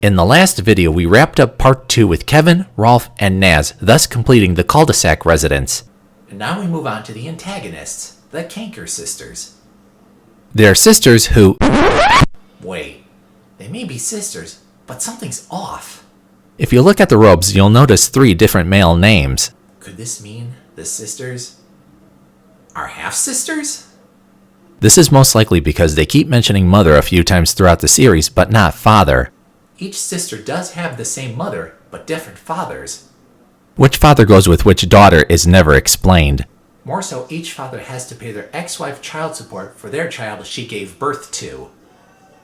In the last video, we wrapped up part 2 with Kevin, Rolf, and Naz, thus completing the cul-de-sac residence. And now we move on to the antagonists, the Kanker Sisters. They're sisters who... Wait, they may be sisters, but something's off. If you look at the robes, you'll notice 3 different male names. Could this mean the sisters are half-sisters? This is most likely because they keep mentioning mother a few times throughout the series, but not father. Each sister does have the same mother, but different fathers. Which father goes with which daughter is never explained. More so, each father has to pay their ex-wife child support for their child she gave birth to.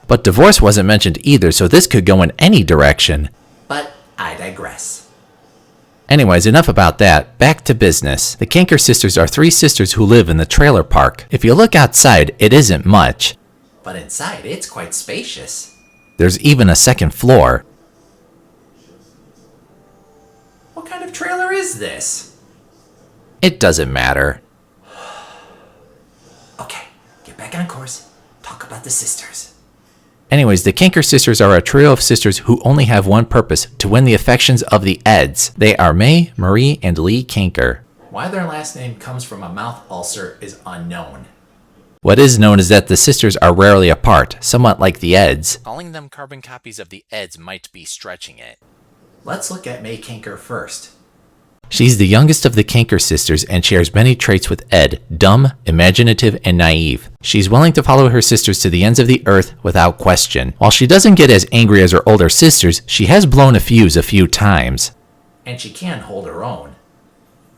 But divorce wasn't mentioned either, so this could go in any direction. But I digress. Anyways, enough about that. Back to business. The Kanker Sisters are 3 sisters who live in the trailer park. If you look outside, it isn't much. But inside, it's quite spacious. There's even a second floor. What kind of trailer is this? It doesn't matter. Okay, get back on course. Talk about the sisters. Anyways, the Kanker Sisters are a trio of sisters who only have one purpose, to win the affections of the Eds. They are May, Marie, and Lee Kanker. Why their last name comes from a mouth ulcer is unknown. What is known is that the sisters are rarely apart, somewhat like the Eds. Calling them carbon copies of the Eds might be stretching it. Let's look at May Kanker first. She's the youngest of the Kanker sisters and shares many traits with Ed, dumb, imaginative, and naive. She's willing to follow her sisters to the ends of the earth without question. While she doesn't get as angry as her older sisters, she has blown a fuse a few times. And she can hold her own.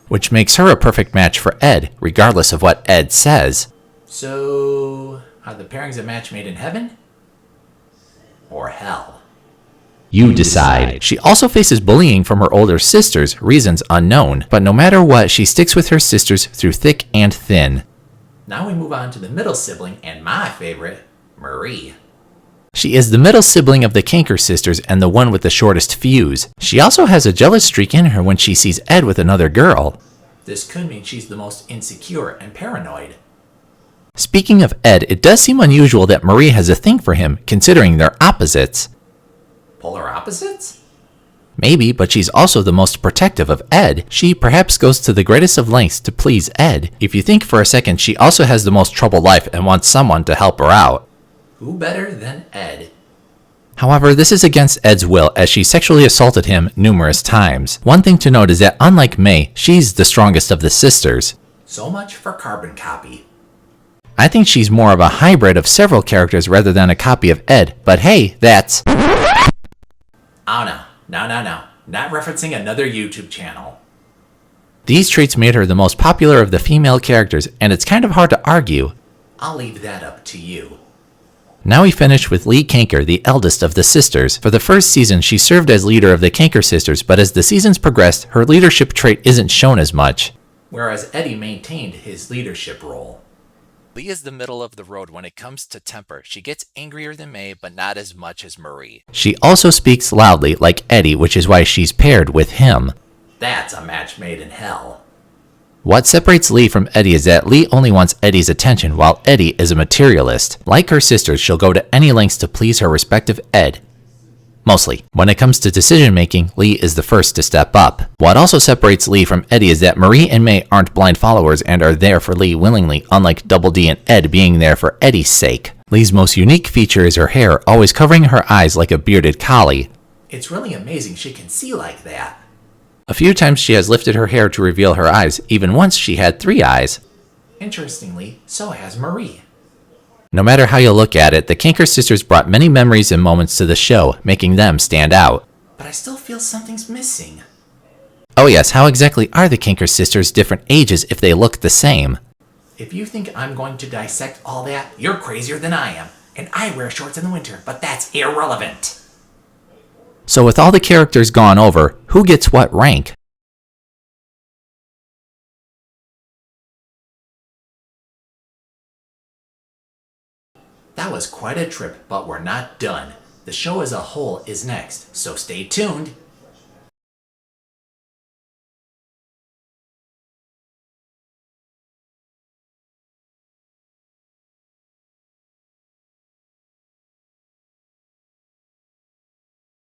Which makes her a perfect match for Ed, regardless of what Ed says. So, are the pairings a match made in heaven? Or hell? You decide. She also faces bullying from her older sisters, reasons unknown. But no matter what, she sticks with her sisters through thick and thin. Now we move on to the middle sibling and my favorite, Marie. She is the middle sibling of the Kanker sisters and the one with the shortest fuse. She also has a jealous streak in her when she sees Ed with another girl. This could mean she's the most insecure and paranoid. Speaking of Ed, it does seem unusual that Marie has a thing for him, considering they're opposites. Polar opposites? Maybe, but she's also the most protective of Ed. She perhaps goes to the greatest of lengths to please Ed. If you think for a second, she also has the most troubled life and wants someone to help her out. Who better than Ed? However, this is against Ed's will as she sexually assaulted him numerous times. One thing to note is that unlike May, she's the strongest of the sisters. So much for carbon copy. I think she's more of a hybrid of several characters rather than a copy of Ed, but hey, that's... Oh no. Not referencing another YouTube channel. These traits made her the most popular of the female characters, and it's kind of hard to argue. I'll leave that up to you. Now we finish with Lee Kanker, the eldest of the sisters. For the first season, she served as leader of the Kanker sisters, but as the seasons progressed, her leadership trait isn't shown as much. Whereas Eddy maintained his leadership role. Lee is the middle of the road when it comes to temper. She gets angrier than May, but not as much as Marie. She also speaks loudly, like Eddy, which is why she's paired with him. That's a match made in hell. What separates Lee from Eddy is that Lee only wants Eddy's attention, while Eddy is a materialist. Like her sisters, she'll go to any lengths to please her respective Ed. Mostly. When it comes to decision making, Lee is the first to step up. What also separates Lee from Eddy is that Marie and May aren't blind followers and are there for Lee willingly, unlike Double D and Ed being there for Eddy's sake. Lee's most unique feature is her hair, always covering her eyes like a bearded collie. It's really amazing she can see like that. A few times she has lifted her hair to reveal her eyes, even once she had 3 eyes. Interestingly, so has Marie. No matter how you look at it, the Kanker sisters brought many memories and moments to the show, making them stand out. But I still feel something's missing. Oh yes, how exactly are the Kanker sisters different ages if they look the same? If you think I'm going to dissect all that, you're crazier than I am. And I wear shorts in the winter, but that's irrelevant. So with all the characters gone over, who gets what rank? That was quite a trip, but we're not done. The show as a whole is next, so stay tuned.